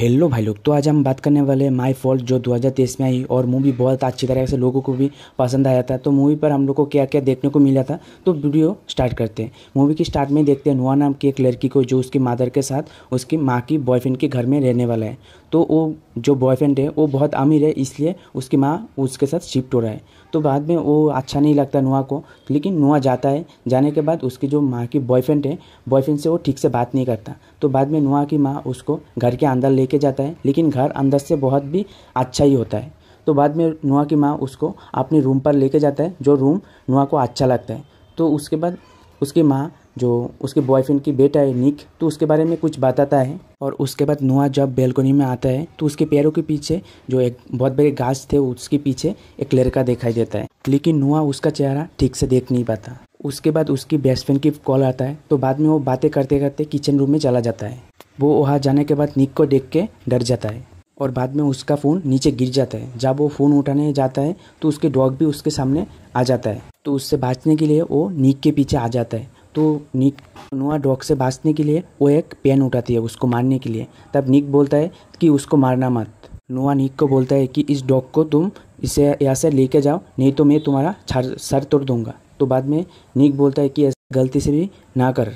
Hello भाई लोग, तो आज हम बात करने वाले हैं माई फॉल्ट जो 2023 में आई और मूवी बहुत अच्छी तरह से लोगों को भी पसंद आया था। तो मूवी पर हम लोग को क्या क्या देखने को मिला था, तो वीडियो स्टार्ट करते हैं। मूवी की स्टार्ट में देखते हैं नुआ नाम की एक लड़की को जो उसकी मदर के साथ उसकी माँ की बॉयफ्रेंड के घर में रहने वाला है। तो वो जो बॉयफ्रेंड है वो बहुत अमीर है, इसलिए उसकी माँ उसके साथ शिफ्ट हो रहा है। तो बाद में वो अच्छा नहीं लगता नुआ को, लेकिन नुआ जाता है। जाने के बाद उसकी जो माँ की बॉयफ्रेंड है, बॉयफ्रेंड से वो ठीक से बात नहीं करता। तो बाद में नुआ की माँ उसको घर के अंदर लेके जाता है, लेकिन घर अंदर से बहुत भी अच्छा ही होता है। तो बाद में नुआ की माँ उसको अपने रूम पर लेके जाता है, जो रूम नुआ को अच्छा लगता है। तो उसके बाद उसकी माँ जो उसके बॉयफ्रेंड की बेटा है निक, तो उसके बारे में कुछ बताता है। और उसके बाद नुआ जब बैल्कनी में आता है तो उसके पैरों के पीछे जो एक बहुत बड़े गाछ थे उसके पीछे एक लड़का दिखाई देता है, लेकिन नुआ उसका चेहरा ठीक से देख नहीं पाता। उसके बाद उसकी बेस्ट फ्रेंड की कॉल आता है। तो बाद में वो बातें करते करते किचन रूम में चला जाता है। वो वहाँ जाने के बाद निक को देख के डर जाता है और बाद में उसका फ़ोन नीचे गिर जाता है। जब वो फ़ोन उठाने जाता है तो उसके डॉग भी उसके सामने आ जाता है। तो उससे बचने के लिए वो निक के पीछे आ जाता है। तो निक नुआ डॉग से बचने के लिए वो एक पेन उठाती है उसको मारने के लिए। तब निक बोलता है कि उसको मारना मत। नुआ निक को बोलता है कि इस डॉग को तुम इसे यहाँ से लेके जाओ, नहीं तो मैं तुम्हारा सर तोड़ दूंगा। तो बाद में निक बोलता है कि ऐसा गलती से भी ना कर।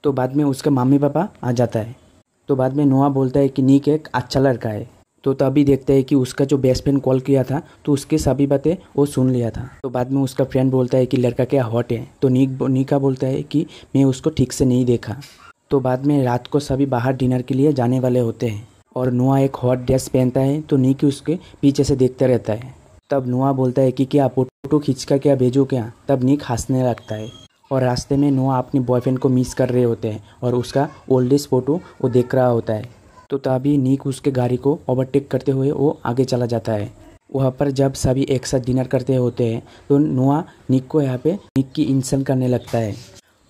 तो बाद में उसका मम्मी पापा आ जाता है। तो बाद में नुआ बोलता है कि निक एक अच्छा लड़का है। तो तभी देखते हैं कि उसका जो बेस्ट फ्रेंड कॉल किया था तो उसके सभी बातें वो सुन लिया था। तो बाद में उसका फ्रेंड बोलता है कि लड़का क्या हॉट है। तो निका बोलता है कि मैं उसको ठीक से नहीं देखा। तो बाद में रात को सभी बाहर डिनर के लिए जाने वाले होते हैं और नुआ एक हॉट ड्रेस पहनता है। तो निक उसके पीछे से देखता रहता है। तब नुआ बोलता है कि क्या फोटो खींच कर क्या भेजो क्या। तब निक हंसने लगता है और रास्ते में नुआ अपनी बॉयफ्रेंड को मिस कर रहे होते हैं और उसका ओल्डेस्ट फोटो वो देख रहा होता है। तो तभी निक उसके गाड़ी को ओवरटेक करते हुए वो आगे चला जाता है। वहाँ पर जब सभी एक साथ डिनर करते होते हैं तो नुआ निक को यहाँ पे निक की इंसल्ट करने लगता है,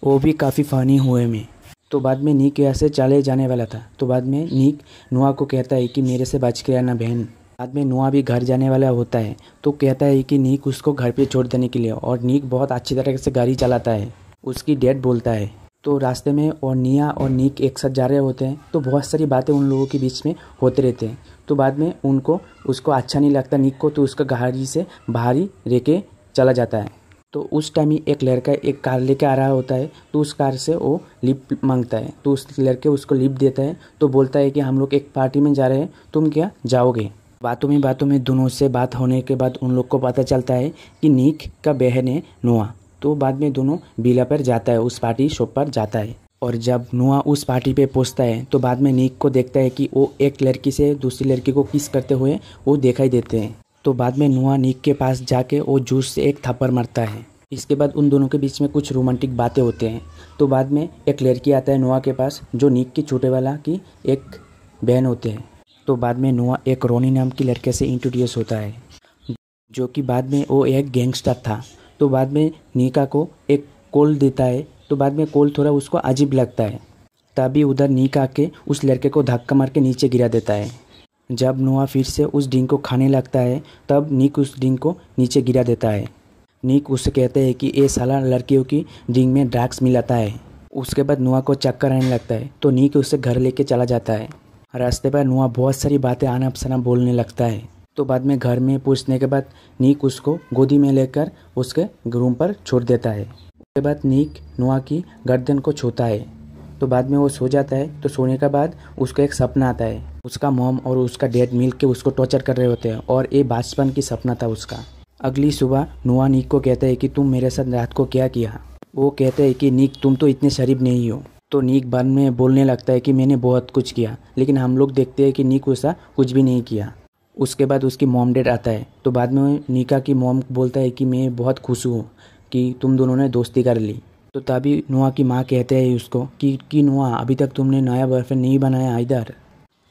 वो भी काफ़ी फ़नी हुए में। तो बाद में निक यहाँ से चले जाने वाला था। तो बाद में निक नुआ को कहता है कि मेरे से बच के रहना बहन। बाद में नुआ भी घर जाने वाला होता है तो कहता है कि निक उसको घर पे छोड़ देने के लिए, और निक बहुत अच्छी तरह से गाड़ी चलाता है। उसकी डैड बोलता है। तो रास्ते में और निया और निक एक साथ जा रहे होते हैं तो बहुत सारी बातें उन लोगों के बीच में होते रहते हैं। तो बाद में उसको अच्छा नहीं लगता निक को, तो उसका गाड़ी से बाहर ही रह के चला जाता है। तो उस टाइम ही एक लड़का एक कार लेके आ रहा होता है। तो उस कार से वो लिफ्ट मांगता है। तो उस लड़के उसको लिफ्ट देता है। तो बोलता है कि हम लोग एक पार्टी में जा रहे हैं, तुम क्या जाओगे। बातों में दोनों से बात होने के बाद उन लोग को पता चलता है कि निक का बहन है नुआ। तो बाद में दोनों बिला पर जाता है, उस पार्टी शॉप पर जाता है। और जब नुआ उस पार्टी पे पहुंचता है तो बाद में निक को देखता है कि वो एक लड़की से दूसरी लड़की को किस करते हुए वो दिखाई देते हैं। तो बाद में नुआ निक के पास जाके वो जूस से एक थप्पड़ मारता है। इसके बाद उन दोनों के बीच में कुछ रोमांटिक बातें होते हैं। तो बाद में एक लड़की आता है नुआ के पास जो निक की छोटे वाला की एक बहन होते हैं। तो बाद में नुआ एक रोनी नाम की लड़के से इंट्रोड्यूस होता है, जो कि बाद में वो एक गैंगस्टर था। तो बाद में निका को एक कॉल देता है। तो बाद में कॉल थोड़ा उसको अजीब लगता है। तभी उधर निका के उस लड़के को धक्का मार के नीचे गिरा देता है। जब नुआ फिर से उस डिंग को खाने लगता है तब निक उस डिंग को नीचे गिरा देता है। निक उससे कहते हैं कि ये साला लड़कियों की डिंग में ड्रग्स मिलाता है। उसके बाद नुआ को चक्कर आने लगता है तो निक उससे घर लेके चला जाता है। रास्ते पर नुआ बहुत सारी बातें आना फसाना बोलने लगता है। तो बाद में घर में पूछने के बाद निक उसको गोदी में लेकर उसके रूम पर छोड़ देता है। उसके बाद निक नुआ की गर्दन को छूता है। तो बाद में वो सो जाता है। तो सोने के बाद उसको एक सपना आता है, उसका मॉम और उसका डैड मिल के उसको टॉर्चर कर रहे होते हैं और ये बचपन की सपना था उसका। अगली सुबह नुआ निक को कहता है कि तुम मेरे साथ रात को क्या किया। वो कहते हैं कि निक तुम तो इतने शरीफ नहीं हो। तो निक बाद में बोलने लगता है कि मैंने बहुत कुछ किया, लेकिन हम लोग देखते हैं कि निक वैसा कुछ भी नहीं किया। उसके बाद उसकी मॉम डैड आता है। तो बाद में निका की मॉम बोलता है कि मैं बहुत खुश हूँ कि तुम दोनों ने दोस्ती कर ली। तो तभी नुआ की माँ कहते हैं उसको कि नुआ अभी तक तुमने नया बॉयफ्रेंड नहीं बनाया इधर।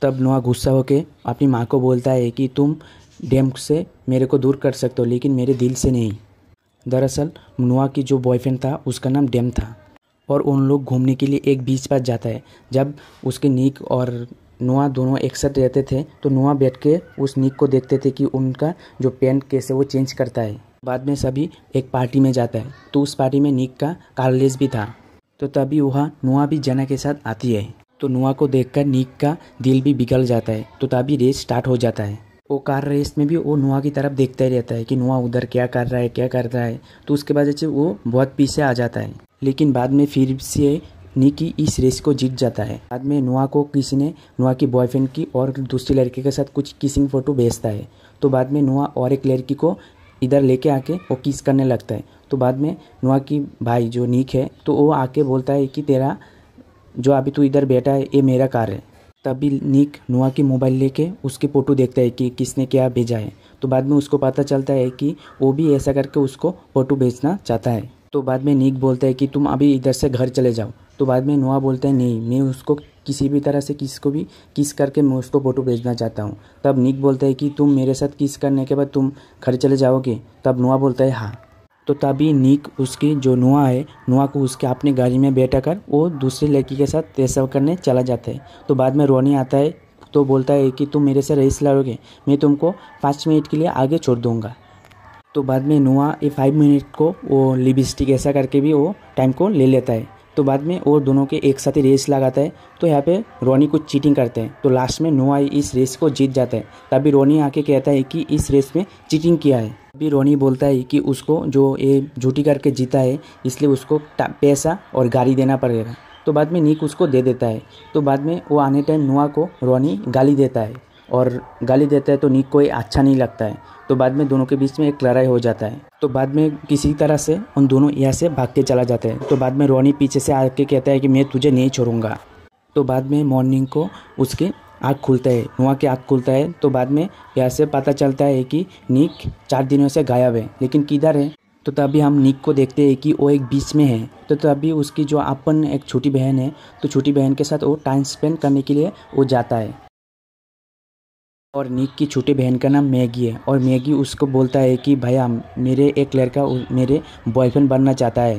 तब नुआ गुस्सा होकर अपनी माँ को बोलता है कि तुम डैम से मेरे को दूर कर सकते हो, लेकिन मेरे दिल से नहीं। दरअसल नुआ की जो बॉयफ्रेंड था उसका नाम डैम था और उन लोग घूमने के लिए एक बीच पर जाता है। जब उसके निक और नुआ दोनों एक साथ रहते थे तो नुआ बैठ के उस निक को देखते थे कि उनका जो पेंट कैसे वो चेंज करता है। बाद में सभी एक पार्टी में जाता है। तो उस पार्टी में निक का कार्लेस भी था। तो तभी वहाँ नुआ भी जना के साथ आती है। तो नुआ को देखकर नीक का दिल भी पिघल जाता है। तो तभी रेस स्टार्ट हो जाता है। वो कार रेस में भी वो नुआ की तरफ देखता ही रहता है कि नुआ उधर क्या कर रहा है क्या कर रहा है। तो उसके बाद से वो बहुत पीछे आ जाता है, लेकिन बाद में फिर से निकी इस रेस को जीत जाता है। बाद में नुआ को किसी ने नुआ की बॉयफ्रेंड की और दूसरी लड़की के साथ कुछ किसिंग फोटो भेजता है। तो बाद में नुआ और एक लड़की को इधर लेके आके वो किस करने लगता है। तो बाद में नुआ की भाई जो निक है तो वो आके बोलता है कि तेरा जो अभी तू इधर बैठा है ये मेरा कार है। तभी निक नुआ की मोबाइल लेके उसकी फ़ोटो देखता है कि किसने क्या भेजा है। तो बाद में उसको पता चलता है कि वो भी ऐसा करके उसको फ़ोटो भेजना चाहता है। तो बाद में निक बोलता है कि तुम अभी इधर से घर चले जाओ। तो बाद में नुआ बोलता है नहीं, मैं उसको किसी भी तरह से किसी को भी किस करके मैं उसको फ़ोटो भेजना चाहता हूँ। तब निक बोलता है कि तुम मेरे साथ किस करने के बाद तुम घर चले जाओगे। तब नुआ बोलता है हाँ। तो तभी निक उसकी जो नुआ है नुआ को उसके अपनी गाड़ी में बैठा कर वो दूसरी लड़की के साथ रेस करने चला जाता है। तो बाद में रोनी आता है तो बोलता है कि तुम मेरे से रेस लड़ोगे, मैं तुमको 5 मिनट के लिए आगे छोड़ दूंगा। तो बाद में नुआ ये 5 मिनट को वो लिपस्टिक ऐसा करके भी वो टाइम को ले लेता है। तो बाद में वो दोनों के एक साथ ही रेस लगाता है। तो यहाँ पे रोनी कुछ चीटिंग करते हैं। तो लास्ट में नुआ इस रेस को जीत जाता है। तभी रोनी आके कहता है कि इस रेस में चीटिंग किया है। तभी रोनी बोलता है कि उसको जो ये झूठी करके जीता है इसलिए उसको पैसा और गाड़ी देना पड़ेगा। तो बाद में निक उसको दे देता है। तो बाद में वो आने टाइम नुआ को रोनी गाली देता है और गाली देता है तो निक को ये अच्छा नहीं लगता है। तो बाद में दोनों के बीच में एक लड़ाई हो जाता है। तो बाद में किसी तरह से उन दोनों यहाँ से भाग के चला जाता है। तो बाद में रोनी पीछे से आके कहता है कि मैं तुझे नहीं छोड़ूंगा। तो बाद में मॉर्निंग को उसकी आँख खुलता है, नुआ की आँख खुलता है। तो बाद में यहाँ से पता चलता है कि निक 4 दिनों से गायब है, लेकिन किधर है। तो तभी हम निक को देखते हैं कि वो एक बीच में है। तो तभी उसकी जो अपन एक छोटी बहन है तो छोटी बहन के साथ वो टाइम स्पेंड करने के लिए वो जाता है। और निक की छोटी बहन का नाम मैगी है और मैगी उसको बोलता है कि भैया मेरे एक लड़का मेरे बॉयफ्रेंड बनना चाहता है।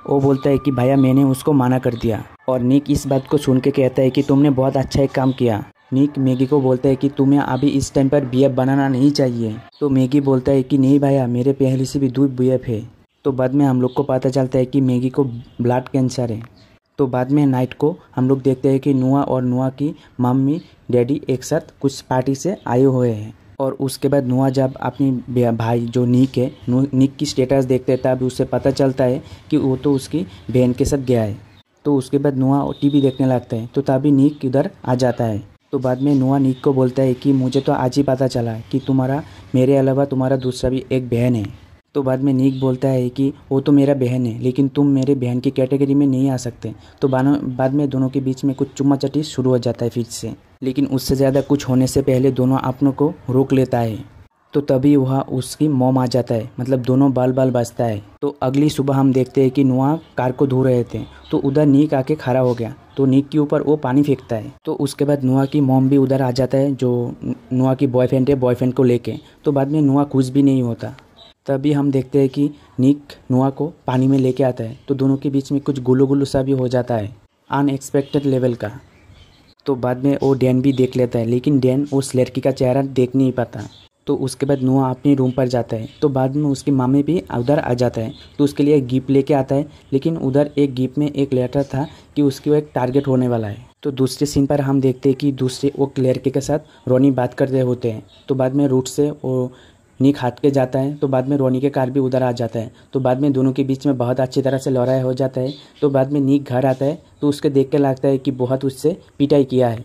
वो बोलता है कि भैया मैंने उसको मना कर दिया। और निक इस बात को सुन के कहता है कि तुमने बहुत अच्छा एक काम किया। निक मैगी को बोलता है कि तुम्हें अभी इस टाइम पर बीएफ बनाना नहीं चाहिए। तो मैगी बोलता है कि नहीं भैया मेरे पहले से भी 2 बीएफ है। तो बाद में हम लोग को पता चलता है कि मैगी को ब्लड कैंसर है। तो बाद में नाइट को हम लोग देखते हैं कि नुआ और नुआ की मम्मी डैडी एक साथ कुछ पार्टी से आए हुए हैं। और उसके बाद नुआ जब अपनी भाई जो निक है निक की स्टेटस देखते हैं तब उससे पता चलता है कि वो तो उसकी बहन के साथ गया है। तो उसके बाद नुआ टीवी देखने लगता है। तो तभी निक इधर आ जाता है। तो बाद में नुआ निक को बोलता है कि मुझे तो आज ही पता चला कि तुम्हारा मेरे अलावा तुम्हारा दूसरा भी एक बहन है। तो बाद में निक बोलता है कि वो तो मेरा बहन है लेकिन तुम मेरे बहन की कैटेगरी में नहीं आ सकते। तो बाद में दोनों के बीच में कुछ चुम्मा चटी शुरू हो जाता है फिर से, लेकिन उससे ज़्यादा कुछ होने से पहले दोनों अपनों को रोक लेता है। तो तभी वहाँ उसकी मॉम आ जाता है, मतलब दोनों बाल बजता है। तो अगली सुबह हम देखते हैं कि नुआ कार को धो रहे थे तो उधर निक आके खड़ा हो गया। तो निक के ऊपर वो पानी फेंकता है। तो उसके बाद नुआ की मॉम भी उधर आ जाता है जो नुआ की बॉयफ्रेंड है, बॉयफ्रेंड को लेके। तो बाद में नुआ कुछ भी नहीं होता। तभी हम देखते हैं कि निक नुआ को पानी में लेके आता है। तो दोनों के बीच में कुछ गुल्लू गुल्लू सा भी हो जाता है, अनएक्सपेक्टेड लेवल का। तो बाद में वो डैन भी देख लेता है, लेकिन डैन उस लड़की का चेहरा देख नहीं पाता। तो उसके बाद नुआ अपनी रूम पर जाता है। तो बाद में उसकी मामी भी उधर आ जाता है। तो उसके लिए एक गिफ्ट लेके आता है, लेकिन उधर एक गिफ्ट में एक लेटर था कि उसकी वो एक टारगेट होने वाला है। तो दूसरे सीन पर हम देखते हैं कि दूसरे वो लड़के के साथ रोनी बात कर रहे होते हैं। तो बाद में रूट से वो निक हट के जाता है। तो बाद में रोनी के कार भी उधर आ जाता है। तो बाद में दोनों के बीच में बहुत अच्छी तरह से लड़ाई हो जाता है। तो बाद में निक घर आता है तो उसके देख के लगता है कि बहुत उससे पिटाई किया है।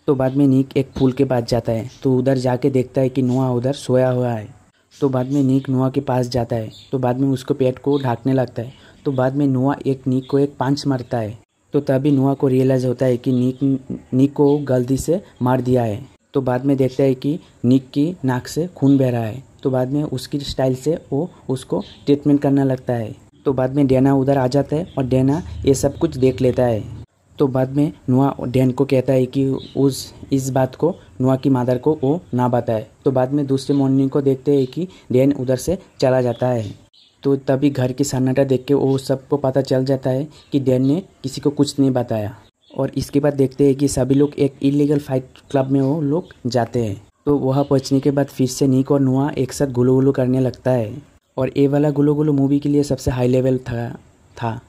तो बाद में निक एक फूल के पास जाता है। तो उधर जाके देखता है कि नुआ उधर सोया हुआ है। तो बाद में निक नुआ के पास जाता है। तो बाद में उसको पेट को ढांकने लगता है। तो बाद में नुआ निक को एक पंच मारता है। तो तभी नुआ को रियलाइज़ होता है कि निक को गलती से मार दिया है। तो बाद में देखता है कि निक की नाक से खून बह रहा है। तो बाद में उसकी स्टाइल से वो उसको ट्रीटमेंट करने लगता है। तो बाद में डैना उधर आ जाता है और डैना ये सब कुछ देख लेता है। तो बाद में नुआ डैन को कहता है कि इस बात को नुआ की मदर को वो ना बताए। तो बाद में दूसरे मॉर्निंग को देखते हैं कि डैन उधर से चला जाता है। तो तभी घर की सन्नाटा देख के वो सबको पता चल जाता है कि डैन ने किसी को कुछ नहीं बताया। और इसके बाद देखते हैं कि सभी लोग एक इलीगल फाइट क्लब में वो लोग जाते हैं। तो वहाँ पहुँचने के बाद फिर से निक और नुआ एक साथ गुलू गुलू करने लगता है। और ये वाला गुलू गुलू मूवी के लिए सबसे हाई लेवल था।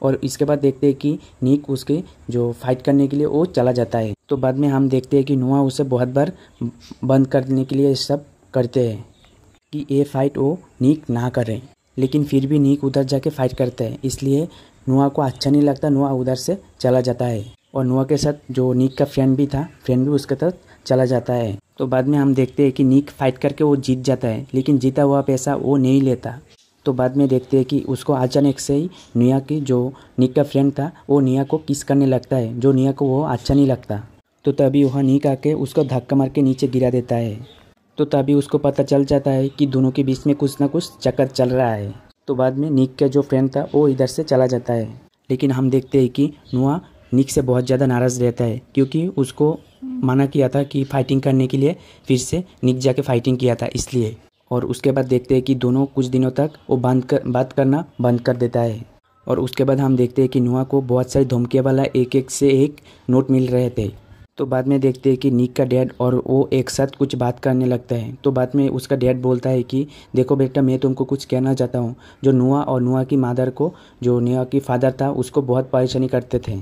और इसके बाद देखते हैं कि निक उसके जो फाइट करने के लिए वो चला जाता है। तो बाद में हम देखते हैं कि नोआ उसे बहुत बार बंद करने के लिए सब करते हैं कि ये फाइट वो निक ना करे, लेकिन फिर भी निक उधर जाके फाइट करता है। इसलिए नोआ को अच्छा नहीं लगता, नोआ उधर से चला जाता है और नोआ के साथ जो निक का फ्रेंड भी उसके साथ चला जाता है। तो बाद में हम देखते हैं कि निक फाइट करके वो जीत जाता है, लेकिन जीता हुआ पैसा वो नहीं लेता। तो बाद में देखते हैं कि उसको अचानक से ही निया की जो निक का फ्रेंड था वो निया को किस करने लगता है, जो निया को वो अच्छा नहीं लगता। तो तभी वहाँ निक आके उसको धक्का मार के नीचे गिरा देता है। तो तभी उसको पता चल जाता है कि दोनों के बीच में कुछ ना कुछ चक्कर चल रहा है। तो बाद में निक का जो फ्रेंड था वो इधर से चला जाता है, लेकिन हम देखते हैं कि नोआ निक से बहुत ज़्यादा नाराज़ रहता है, क्योंकि उसको मना किया था कि फाइटिंग करने के लिए, फिर से निक जाके फाइटिंग किया था इसलिए। और उसके बाद देखते हैं कि दोनों कुछ दिनों तक वो बात करना बंद कर देता है। और उसके बाद हम देखते हैं कि नोआ को बहुत सारी धमकियाँ वाला एक से एक नोट मिल रहे थे। तो बाद में देखते हैं कि निक का डैड और वो एक साथ कुछ बात करने लगता है। तो बाद में उसका डैड बोलता है कि देखो बेटा, मैं तुमको कुछ कहना चाहता हूँ। जो नोआ और नोआ की मदर को, जो नोआ की फादर था, उसको बहुत परेशानी करते थे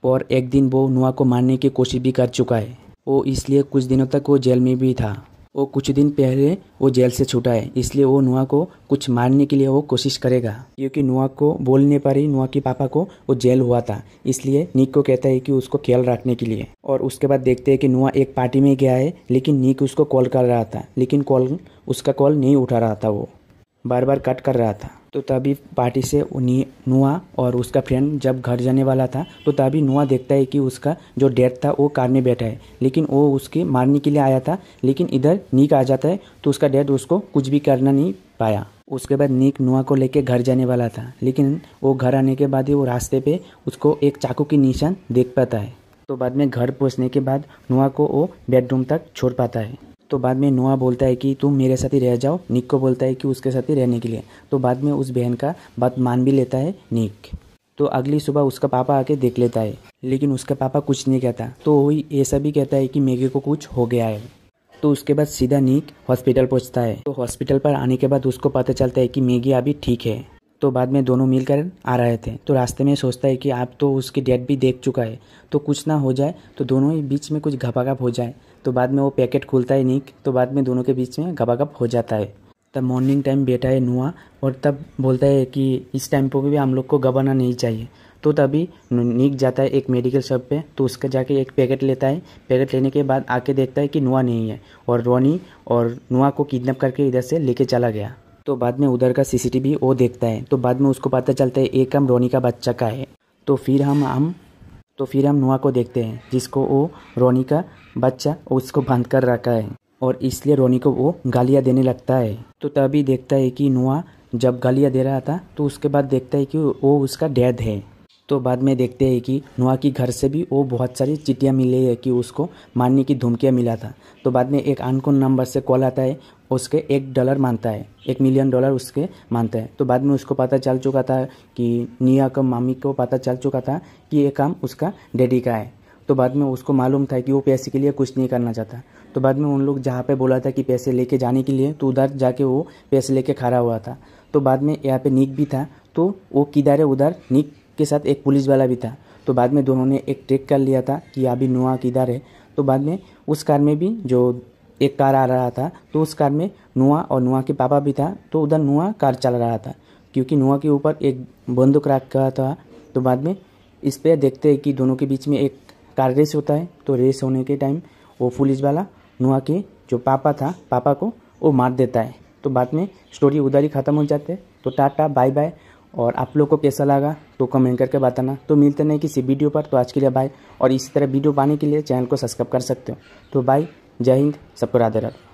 और एक दिन वो नोआ को मारने की कोशिश भी कर चुका है। वो इसलिए कुछ दिनों तक वो जेल में भी था। वो कुछ दिन पहले वो जेल से छूटा है, इसलिए वो नोआ को कुछ मारने के लिए वो कोशिश करेगा, क्योंकि नोआ को बोलने पर ही नोआ के पापा को वो जेल हुआ था। इसलिए निक को कहता है कि उसको ख्याल रखने के लिए। और उसके बाद देखते हैं कि नोआ एक पार्टी में गया है, लेकिन निक उसको कॉल कर रहा था, लेकिन उसका कॉल नहीं उठा रहा था, वो बार बार कट कर रहा था। तो तभी पार्टी से नोआ और उसका फ्रेंड जब घर जाने वाला था, तो तभी नोआ देखता है कि उसका जो डैड था वो कार में बैठा है, लेकिन वो उसके मारने के लिए आया था। लेकिन इधर निक आ जाता है, तो उसका डैड उसको कुछ भी करना नहीं पाया। उसके बाद निक नोआ को लेके घर जाने वाला था, लेकिन वो घर आने के बाद ही वो रास्ते पे उसको एक चाकू की निशान देख पाता है। तो बाद में घर पहुँचने के बाद नोआ को वो बेडरूम तक छोड़ पाता है। तो बाद में नोआ बोलता है कि तुम मेरे साथ ही रह जाओ, निक को बोलता है कि उसके साथ ही रहने के लिए। तो बाद में उस बहन का बात मान भी लेता है निक। तो अगली सुबह उसका पापा आके देख लेता है, लेकिन उसका पापा कुछ नहीं कहता। तो वही ऐसा भी कहता है कि मैगी को कुछ हो गया है। तो उसके बाद सीधा निक हॉस्पिटल पहुंचता है। तो हॉस्पिटल पर आने के बाद उसको पता चलता है कि मैगी अभी ठीक है। तो बाद में दोनों मिलकर आ रहे थे। तो रास्ते में सोचता है कि आप तो उसकी डैड भी देख चुका है, तो कुछ ना हो जाए, तो दोनों ही बीच में कुछ घपाघप हो जाए। तो बाद में वो पैकेट खोलता है निक, तो बाद में दोनों के बीच में घपाघप हो जाता है। तब मॉर्निंग टाइम बैठा है नोआ, और तब बोलता है कि इस टाइम पर भी हम लोग को घबराना नहीं चाहिए। तो तभी निक जाता है एक मेडिकल शॉप पे, तो उसका जाके एक पैकेट लेता है। पैकेट लेने के बाद आके देखता है कि नोआ नहीं है, और रोनी और नोआ को किडनैप करके इधर से लेके चला गया। तो बाद में उधर का सीसीटीवी वो देखता है। तो बाद में उसको पता चलता है एक काम रोनी का बच्चा का है। तो फिर हम नोआ को देखते हैं, जिसको वो रोनी का बच्चा उसको बांध कर रखा है, और इसलिए रोनी को वो गालियाँ देने लगता है। तो तभी देखता है कि नोआ जब गालियाँ दे रहा था, तो उसके बाद देखता है कि वो उसका डैड है। तो बाद में देखते हैं कि नोआ की घर से भी वो बहुत सारी चिट्ठियाँ मिली है कि उसको मारने की धमकियाँ मिला था। तो बाद में एक अननोन नंबर से कॉल आता है, उसके $1 मांगता है, $1 मिलियन उसके मांगता है। तो बाद में उसको पता चल चुका था कि निया का मामी को पता चल चुका था कि ये काम उसका डैडी का है। तो बाद में उसको मालूम था कि वो पैसे के लिए कुछ नहीं करना चाहता। तो बाद में उन लोग जहाँ पे बोला था कि पैसे लेके जाने के लिए, तो उधर जाके वो पैसे लेके खड़ा हुआ था। तो बाद में यहाँ पे निक भी था, तो वो किधर है, उधर निक के साथ एक पुलिस वाला भी था। तो बाद में दोनों ने एक ट्रैक कर लिया था कि अभी नोआ किधर है। तो बाद में उस कार में भी जो एक कार आ रहा था, तो उस कार में नोआ और नोआ के पापा भी था। तो उधर नोआ कार चल रहा था, क्योंकि नोआ के ऊपर एक बंदूक रखा था। तो बाद में इस पर देखते हैं कि दोनों के बीच में एक कार रेस होता है। तो रेस होने के टाइम वो पुलिस वाला नोआ के जो पापा को वो मार देता है। तो बाद में स्टोरी उधर ही ख़त्म हो जाते हैं। तो टाटा बाय बाय। और आप लोग को कैसा लगा तो कमेंट करके बताना। तो मिलते नहीं किसी वीडियो पर। तो आज के लिए बाय। और इसी तरह वीडियो पाने के लिए चैनल को सब्सक्राइब कर सकते हो। तो बाय, जय हिंद, सबको राधे राधे।